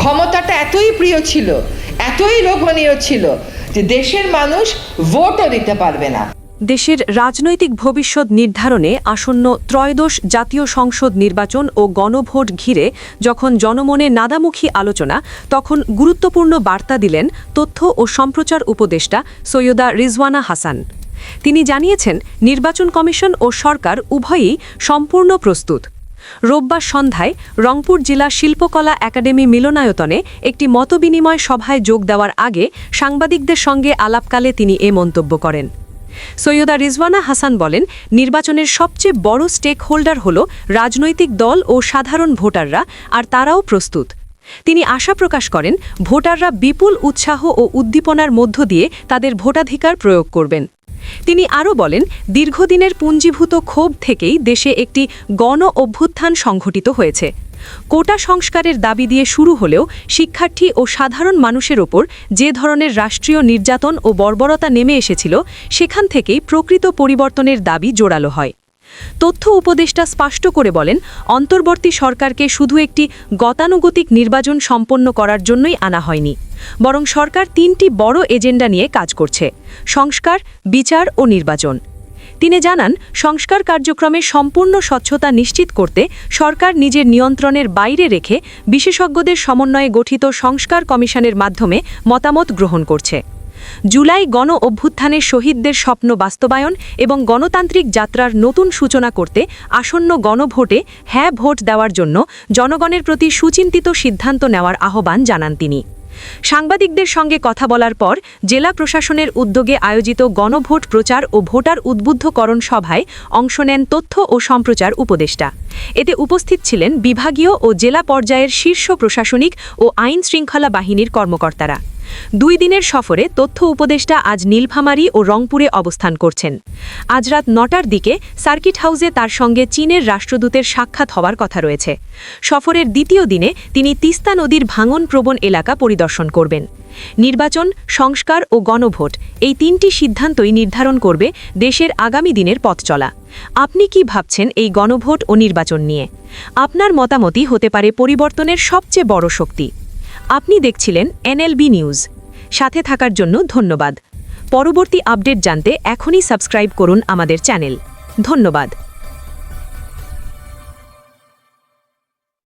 ক্ষমতাটা এতই প্রিয় ছিল, এতই লোভনীয় ছিল যে দেশের মানুষ ভোটও দিতে পারবে না। দেশের রাজনৈতিক ভবিষ্যৎ নির্ধারণে আসন্ন ত্রয়োদশ জাতীয় সংসদ নির্বাচন ও গণভোট ঘিরে যখন জনমনে নাদামুখী আলোচনা, তখন গুরুত্বপূর্ণ বার্তা দিলেন তথ্য ও সম্প্রচার উপদেষ্টা সৈয়দা রিজওয়ানা হাসান। তিনি জানিয়েছেন, নির্বাচন কমিশন ও সরকার উভয়ই সম্পূর্ণ প্রস্তুত। রোববার সন্ধ্যায় রংপুর জেলা শিল্পকলা একাডেমি মিলনায়তনে একটি মতবিনিময় সভায় যোগ দেওয়ার আগে সাংবাদিকদের সঙ্গে আলাপকালে তিনি এ মন্তব্য করেন। সৈয়দা রিজওয়ানা হাসান বলেন, নির্বাচনের সবচেয়ে বড় স্টেক হোল্ডার হল রাজনৈতিক দল ও সাধারণ ভোটাররা, আর তারাও প্রস্তুত। তিনি আশা প্রকাশ করেন, ভোটাররা বিপুল উৎসাহ ও উদ্দীপনার মধ্য দিয়ে তাদের ভোটাধিকার প্রয়োগ করবেন। তিনি আরও বলেন, দীর্ঘদিনের পুঞ্জীভূত ক্ষোভ থেকেই দেশে একটি গণ অভ্যুত্থান সংঘটিত হয়েছে। কোটা সংস্কারের দাবি দিয়ে শুরু হলেও শিক্ষার্থী ও সাধারণ মানুষের ওপর যে ধরনের রাষ্ট্রীয় নির্যাতন ও বর্বরতা নেমে এসেছিল, সেখান থেকেই প্রকৃত পরিবর্তনের দাবি জোরালো হয়। তথ্য উপদেষ্টা স্পষ্ট করে বলেন, অন্তর্বর্তী সরকারকে শুধু একটি গতানুগতিক নির্বাচন সম্পন্ন করার জন্যই আনা হয়নি, বরং সরকার ৩টি বড় এজেন্ডা নিয়ে কাজ করছে: সংস্কার, বিচার ও নির্বাচন। তিনি জানান, সংস্কার কার্যক্রমে সম্পূর্ণ স্বচ্ছতা নিশ্চিত করতে সরকার নিজের নিয়ন্ত্রণের বাইরে রেখে বিশেষজ্ঞদের সমন্বয়ে গঠিত সংস্কার কমিশনের মাধ্যমে মতামত গ্রহণ করছে। জুলাই গণ অভ্যুত্থানের শহীদদের স্বপ্ন বাস্তবায়ন এবং গণতান্ত্রিক যাত্রার নতুন সূচনা করতে আসন্ন গণভোটে হ্যাঁ ভোট দেওয়ার জন্য জনগণের প্রতি সুচিন্তিত সিদ্ধান্ত নেওয়ার আহ্বান জানান তিনি। সাংবাদিকদের সঙ্গে কথা বলার পর জেলা প্রশাসনের উদ্যোগে আয়োজিত গণভোট প্রচার ও ভোটার উদ্বুদ্ধকরণ সভায় অংশ নেন তথ্য ও সম্প্রচার উপদেষ্টা। এতে উপস্থিত ছিলেন বিভাগীয় ও জেলা পর্যায়ের শীর্ষ প্রশাসনিক ও আইন শৃঙ্খলা বাহিনীর কর্মকর্তারা। 2 দিনের সফরে তথ্য উপদেষ্টা আজ নীলফামারী ও রংপুরে অবস্থান করছেন। আজ রাত 9টার দিকে সার্কিট হাউসে তার সঙ্গে চীনের রাষ্ট্রদূতের সাক্ষাৎ হওয়ার কথা রয়েছে। সফরের দ্বিতীয় দিনে তিনি তিস্তা নদীর ভাঙনপ্রবণ এলাকা পরিদর্শন করবেন। নির্বাচন, সংস্কার ও গণভোট, এই 3টি সিদ্ধান্তই নির্ধারণ করবে দেশের আগামী দিনের পথ চলা। আপনি কি ভাবছেন এই গণভোট ও নির্বাচন নিয়ে? আপনার মতামতই হতে পারে পরিবর্তনের সবচেয়ে বড় শক্তি। আপনি দেখছিলেন এনএলবি নিউজ। সাথে থাকার জন্য ধন্যবাদ। পরবর্তী আপডেট জানতে এখনই সাবস্ক্রাইব করুন আমাদের চ্যানেল। ধন্যবাদ।